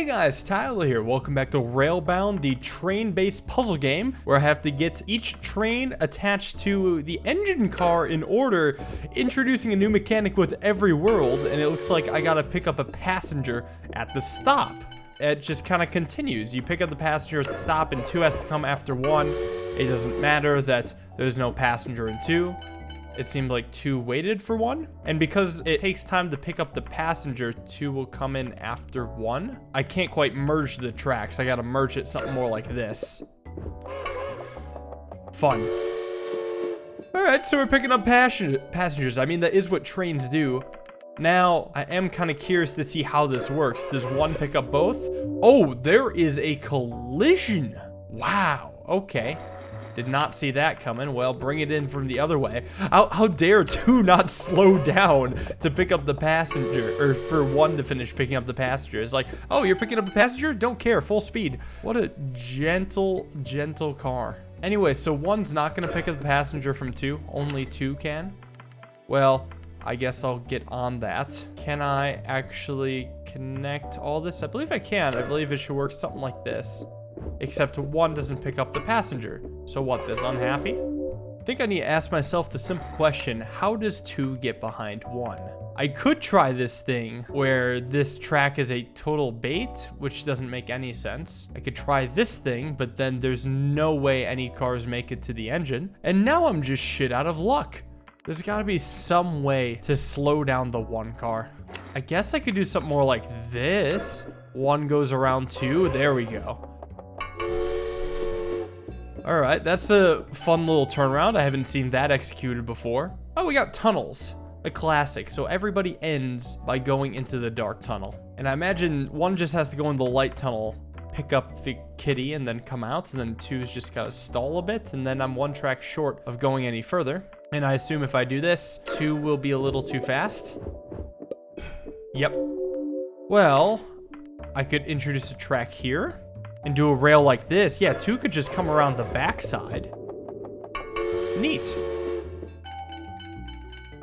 Hey guys, Tyler here. Welcome back to Railbound, the train-based puzzle game where I have to get each train attached to the engine car in order, introducing a new mechanic with every world, and it looks like I gotta pick up a passenger at the stop. It just kind of continues. You pick up the passenger at the stop and 2 has to come after 1. It doesn't matter that there's no passenger in 2. It seemed like 2 waited for 1. And because it takes time to pick up the passenger, 2 will come in after 1. I can't quite merge the tracks. I gotta merge it something more like this. Fun. Alright, so we're picking up passengers. I mean, that is what trains do. Now, I am kind of curious to see how this works. Does 1 pick up both? Oh, there is a collision. Wow, okay. Did not see that coming. Well, bring it in from the other way. How dare 2 not slow down to pick up the passenger, or for 1 to finish picking up the passenger. It's like, oh, you're picking up a passenger? Don't care, full speed. What a gentle car. Anyway, so 1's not gonna pick up the passenger from 2. Only 2 can. Well, I guess I'll get on that. Can I actually connect all this? I believe I can. I believe it should work something like this. Except 1 doesn't pick up the passenger. So what, this unhappy? I think I need to ask myself the simple question, how does 2 get behind 1? I could try this thing where this track is a total bait, which doesn't make any sense. I could try this thing, but then there's no way any cars make it to the engine. And now I'm just shit out of luck. There's gotta be some way to slow down the 1 car. I guess I could do something more like this. 1 goes around 2, there we go. Alright, that's a fun little turnaround. I haven't seen that executed before. Oh, we got tunnels. A classic. So everybody ends by going into the dark tunnel. And I imagine 1 just has to go in the light tunnel, pick up the kitty, and then come out. And then 2's just gotta stall a bit. And then I'm 1 track short of going any further. And I assume if I do this, 2 will be a little too fast. Yep. Well, I could introduce a track here. And do a rail like this. Yeah, 2 could just come around the backside. Neat.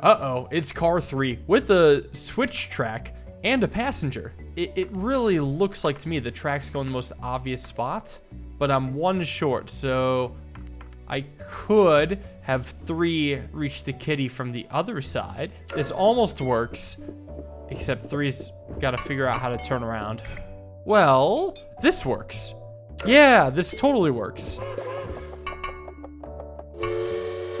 Uh-oh, it's car 3 with a switch track and a passenger. It really looks like to me the tracks go in the most obvious spot, but I'm 1 short, so I could have 3 reach the kitty from the other side. This almost works, except 3's got to figure out how to turn around. Well, this works. Yeah, this totally works.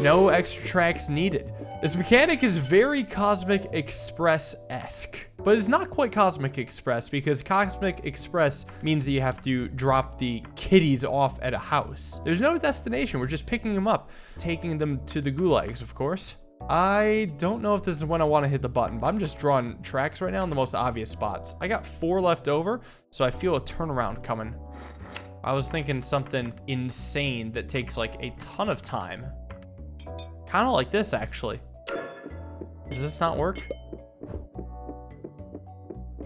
No extra tracks needed. This mechanic is very Cosmic Express-esque, but it's not quite Cosmic Express because Cosmic Express means that you have to drop the kitties off at a house. There's no destination. We're just picking them up, taking them to the gulags, of course. I don't know if this is when I want to hit the button, but I'm just drawing tracks right now in the most obvious spots. I got 4 left over, so I feel a turnaround coming. I was thinking something insane that takes like a ton of time. Kind of like this, actually. Does this not work?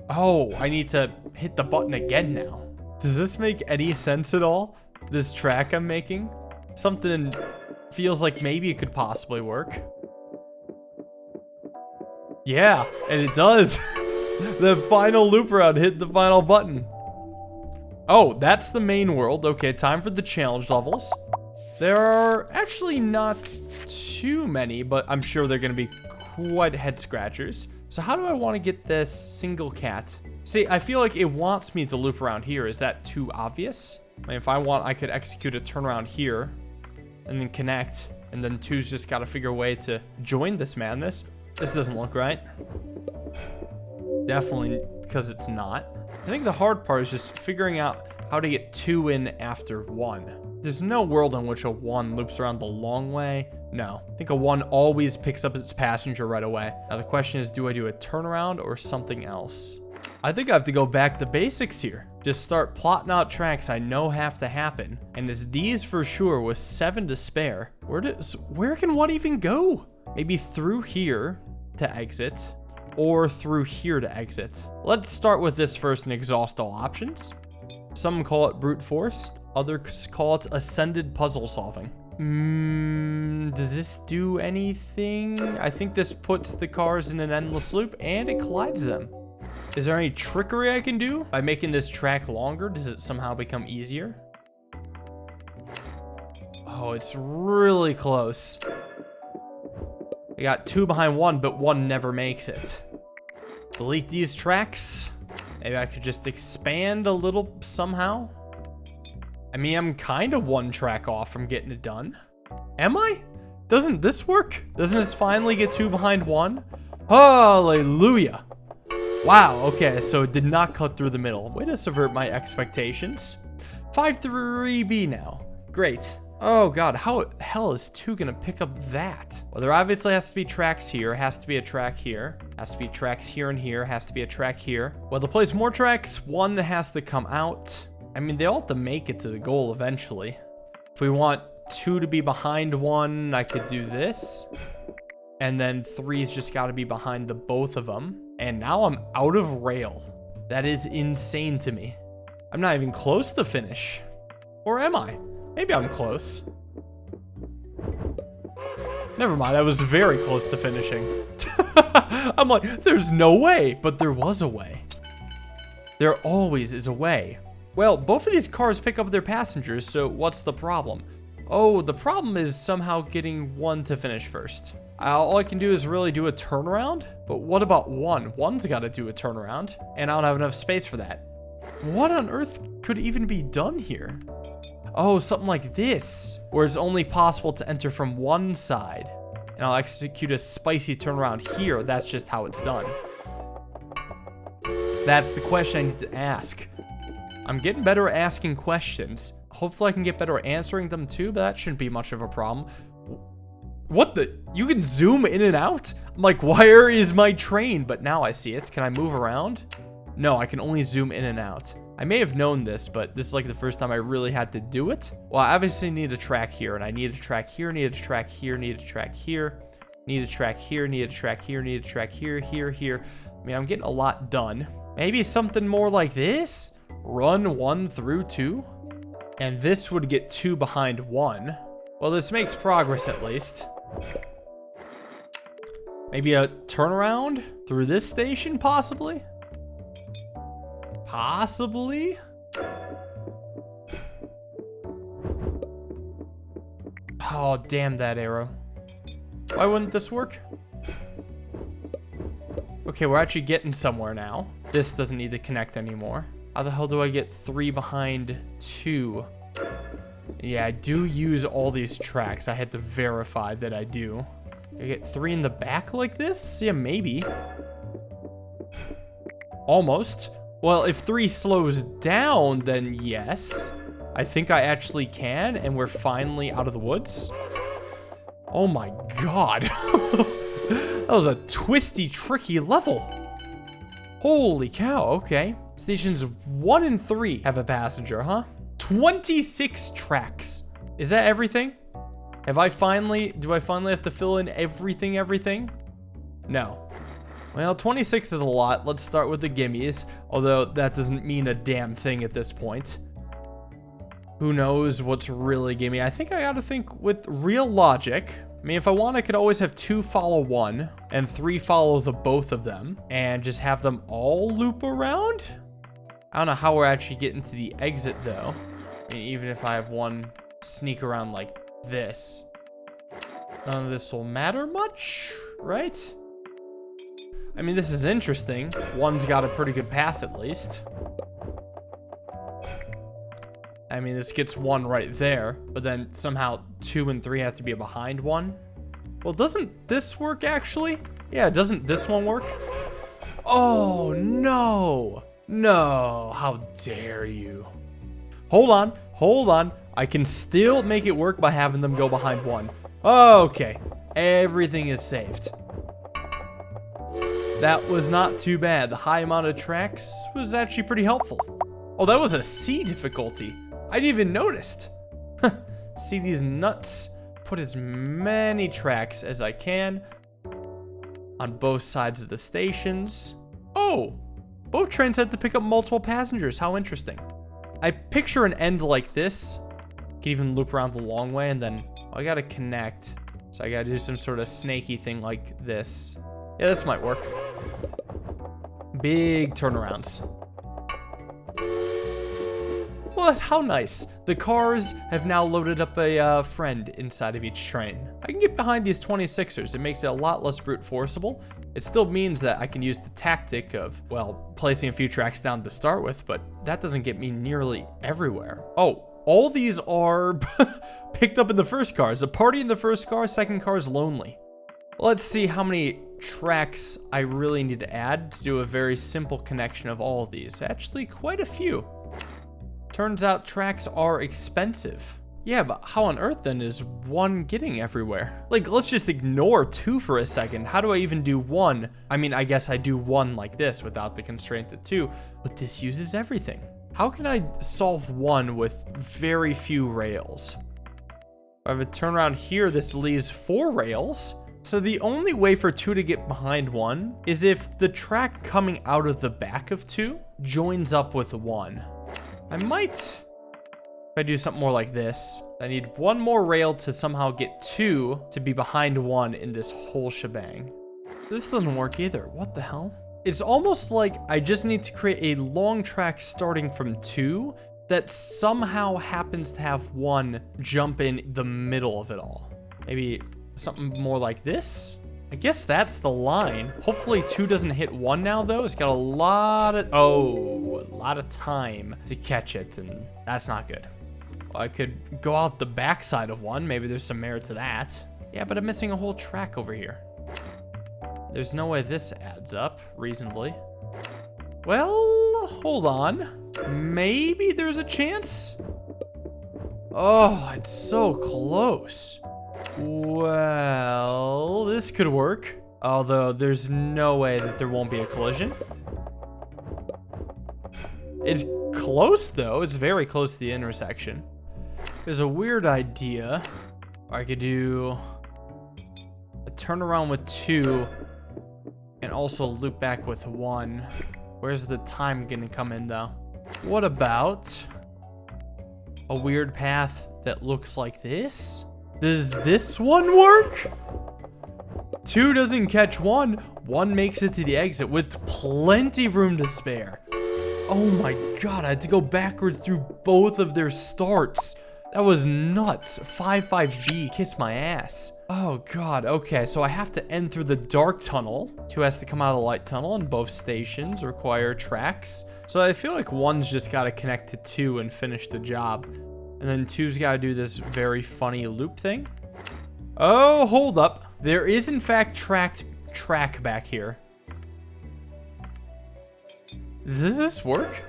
Oh, I need to hit the button again now. Does this make any sense at all? This track I'm making? Something feels like maybe it could possibly work. Yeah, and it does. The final loop around hit the final button. Oh, that's the main world. Okay, time for the challenge levels. There are actually not too many, but I'm sure they're going to be quite head scratchers. So how do I want to get this single cat? See, I feel like it wants me to loop around here. Is that too obvious? I mean, if I want, I could execute a turnaround here and then connect. And then 2's just got to figure a way to join this madness. This doesn't look right. Definitely because it's not. I think the hard part is just figuring out how to get 2 in after 1. There's no world in which a 1 loops around the long way. No. I think a 1 always picks up its passenger right away. Now the question is, do I do a turnaround or something else? I think I have to go back to basics here. Just start plotting out tracks I know have to happen. And it's these for sure with 7 to spare. Where can 1 even go? Maybe through here to exit, or through here to exit. Let's start with this first and exhaust all options. Some call it brute force, others call it ascended puzzle solving. Does this do anything? I think this puts the cars in an endless loop and it collides them. Is there any trickery I can do by making this track longer? Does it somehow become easier? Oh, it's really close. I got 2 behind 1, but 1 never makes it. Delete these tracks. Maybe I could just expand a little somehow. I mean, I'm kind of 1 track off from getting it done. Am I? Doesn't this work? Doesn't this finally get 2 behind 1? Hallelujah. Wow, okay, so it did not cut through the middle. Way to subvert my expectations. 5-3B now. Great. Oh god, how the hell is 2 gonna pick up that? Well, there obviously has to be tracks here, has to be a track here, has to be tracks here and here, has to be a track here. Well, to place more tracks, 1 has to come out. I mean, they all have to make it to the goal eventually. If we want 2 to be behind 1, I could do this. And then 3's just gotta be behind the both of them. And now I'm out of rail. That is insane to me. I'm not even close to finish. Or am I? Maybe I'm close. Never mind, I was very close to finishing. I'm like, there's no way, but there was a way. There always is a way. Well, both of these cars pick up their passengers, so what's the problem? Oh, the problem is somehow getting 1 to finish first. All I can do is really do a turnaround, but what about 1? 1's got to do a turnaround, and I don't have enough space for that. What on earth could even be done here? Oh, something like this, where it's only possible to enter from 1 side. And I'll execute a spicy turnaround here. That's just how it's done. That's the question I need to ask. I'm getting better at asking questions. Hopefully I can get better at answering them too, but that shouldn't be much of a problem. What the? You can zoom in and out? I'm like, where is my train? But now I see it. Can I move around? No, I can only zoom in and out. I may have known this, but this is like the first time I really had to do it. Well, I obviously need a track here, and I need a track here, need a track here, need a track here, need a track here, need a track here, need a track here, here. I mean, I'm getting a lot done. Maybe something more like this? Run 1 through 2? And this would get 2 behind 1. Well, this makes progress at least. Maybe a turnaround through this station, possibly? Possibly? Oh, damn that arrow. Why wouldn't this work? Okay, we're actually getting somewhere now. This doesn't need to connect anymore. How the hell do I get 3 behind 2? Yeah, I do use all these tracks. I had to verify that I do. I get 3 in the back like this? Yeah, maybe. Almost. Well, if 3 slows down, then yes. I think I actually can, and we're finally out of the woods. Oh my god. That was a twisty, tricky level. Holy cow, okay. Stations 1 and 3 have a passenger, huh? 26 tracks. Is that everything? Do I finally have to fill in everything? No. Well, 26 is a lot. Let's start with the gimmies, although that doesn't mean a damn thing at this point. Who knows what's really gimme? I think I gotta think with real logic. I mean, if I want, I could always have 2 follow 1 and 3 follow the both of them and just have them all loop around. I don't know how we're actually getting to the exit though. I mean, even if I have 1 sneak around like this, none of this will matter much, right? I mean, this is interesting. 1's got a pretty good path at least. I mean, this gets 1 right there, but then somehow 2 and 3 have to be behind 1. Well, doesn't this work actually? Yeah, doesn't this one work? Oh, no. No, how dare you? Hold on. I can still make it work by having them go behind 1. Okay, everything is saved. That was not too bad. The high amount of tracks was actually pretty helpful. Oh, that was a C difficulty. I didn't even noticed. See these nuts? Put as many tracks as I can on both sides of the stations. Oh, both trains had to pick up multiple passengers. How interesting. I picture an end like this. You can even loop around the long way, and then I gotta connect. So I gotta do some sort of snaky thing like this. Yeah, this might work. big turnarounds. Well, how nice. The cars have now loaded up a friend inside of each train. I can get behind these 26ers. It makes it a lot less brute forceable. It still means that I can use the tactic of, well, placing a few tracks down to start with, but that doesn't get me nearly everywhere. Oh, all these are picked up in the first car. Is a party in the first car, second car is lonely. Let's see how many tracks I really need to add to do a very simple connection of all of these. Actually, quite a few. Turns out tracks are expensive. Yeah, but how on earth then is one getting everywhere? Like, let's just ignore two for a second. How do I even do one? I mean, I guess I do one like this without the constraint of two, but this uses everything. How can I solve one with very few rails? If I have a turnaround here, this leaves 4 rails. So the only way for 2 to get behind 1 is if the track coming out of the back of 2 joins up with 1. I might, if I do something more like this, I need 1 more rail to somehow get 2 to be behind 1 in this whole shebang. This doesn't work either. What the hell? It's almost like I just need to create a long track starting from 2 that somehow happens to have 1 jump in the middle of it all. Maybe something more like this? I guess that's the line. Hopefully 2 doesn't hit 1 now though. It's got a lot of time to catch it, and that's not good. Well, I could go out the backside of 1. Maybe there's some merit to that. Yeah, but I'm missing a whole track over here. There's no way this adds up reasonably. Well, hold on. Maybe there's a chance? Oh, it's so close. Well, this could work. Although there's no way that there won't be a collision. It's close though. It's very close to the intersection. There's a weird idea. I could do a turnaround with 2 and also loop back with 1. Where's the time gonna come in though? What about a weird path that looks like this? Does this one work? 2 doesn't catch 1. 1 makes it to the exit with plenty of room to spare. Oh my god, I had to go backwards through both of their starts. That was nuts. 5-5B, kiss my ass. Oh god, okay, so I have to end through the dark tunnel. 2 has to come out of the light tunnel, and both stations require tracks. So I feel like 1's just gotta connect to 2 and finish the job. And then 2's gotta do this very funny loop thing. Oh, hold up. There is in fact track back here. Does this work?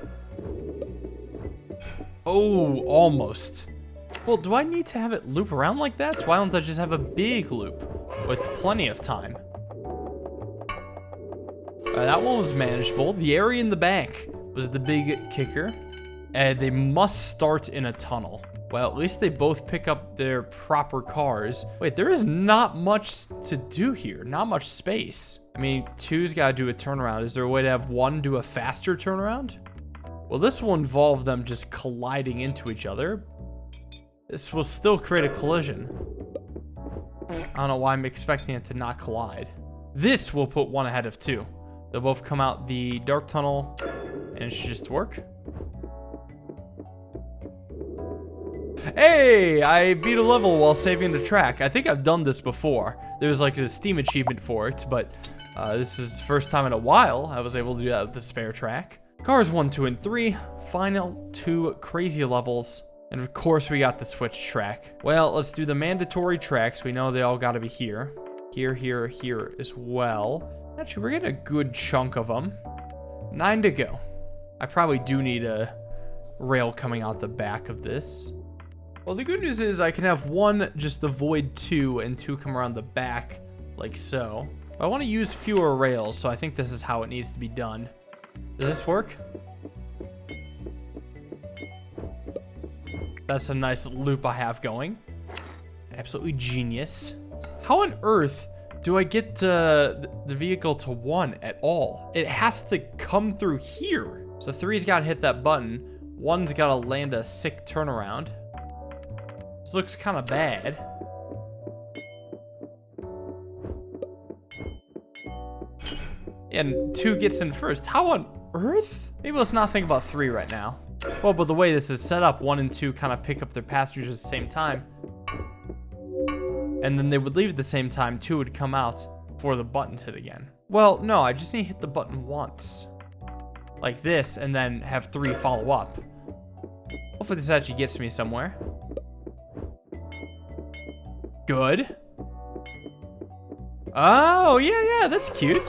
Oh, almost. Well, do I need to have it loop around like that? So why don't I just have a big loop with plenty of time? That one was manageable. The area in the back was the big kicker. And they must start in a tunnel. Well, at least they both pick up their proper cars. Wait, there is not much to do here. Not much space. I mean, 2's got to do a turnaround. Is there a way to have 1 do a faster turnaround? Well, this will involve them just colliding into each other. This will still create a collision. I don't know why I'm expecting it to not collide. This will put 1 ahead of 2. They'll both come out the dark tunnel, and it should just work. Hey, I beat a level while saving the track. I think I've done this before. There's like a Steam achievement for it, but this is the first time in a while I was able to do that with the spare track. Cars 1, 2, and 3. Final 2 crazy levels. And of course we got the switch track. Well, let's do the mandatory tracks. We know they all gotta be here. Here, here, here as well. Actually, we're getting a good chunk of them. 9 to go. I probably do need a rail coming out the back of this. Well, the good news is I can have 1 just avoid 2 and 2 come around the back like so. But I want to use fewer rails, so I think this is how it needs to be done. Does this work? That's a nice loop I have going. Absolutely genius. How on earth do I get the vehicle to 1 at all? It has to come through here. So 3's got to hit that button. 1's got to land a sick turnaround. This looks kind of bad. And 2 gets in first. How on earth? Maybe let's not think about 3 right now. Well, but the way this is set up, 1 and 2 kind of pick up their passengers at the same time. And then they would leave at the same time. 2 would come out before the buttons hit again. Well, no, I just need to hit the button once. Like this, and then have 3 follow up. Hopefully this actually gets me somewhere. Good. Oh, yeah, that's cute.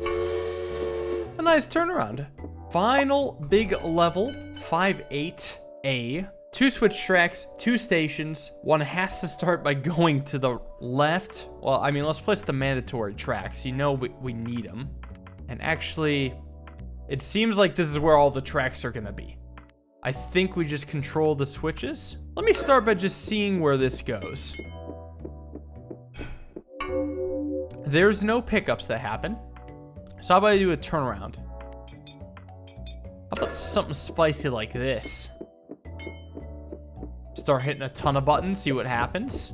A nice turnaround. Final big level, 5-8A. 2 switch tracks, 2 stations. 1 has to start by going to the left. Well, I mean, let's place the mandatory tracks. You know we need them. And actually, it seems like this is where all the tracks are gonna be. I think we just control the switches. Let me start by just seeing where this goes. There's no pickups that happen. So how about I do a turnaround? How about something spicy like this? Start hitting a ton of buttons, see what happens.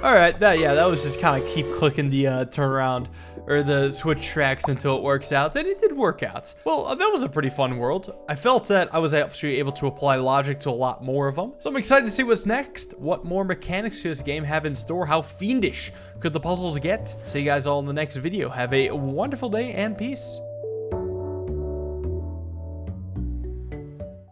Alright, that was just kind of keep clicking the turnaround or the switch tracks until it works out, and it did work out. Well, that was a pretty fun world. I felt that I was actually able to apply logic to a lot more of them, so I'm excited to see what's next. What more mechanics does this game have in store? How fiendish could the puzzles get? See you guys all in the next video. Have a wonderful day and peace.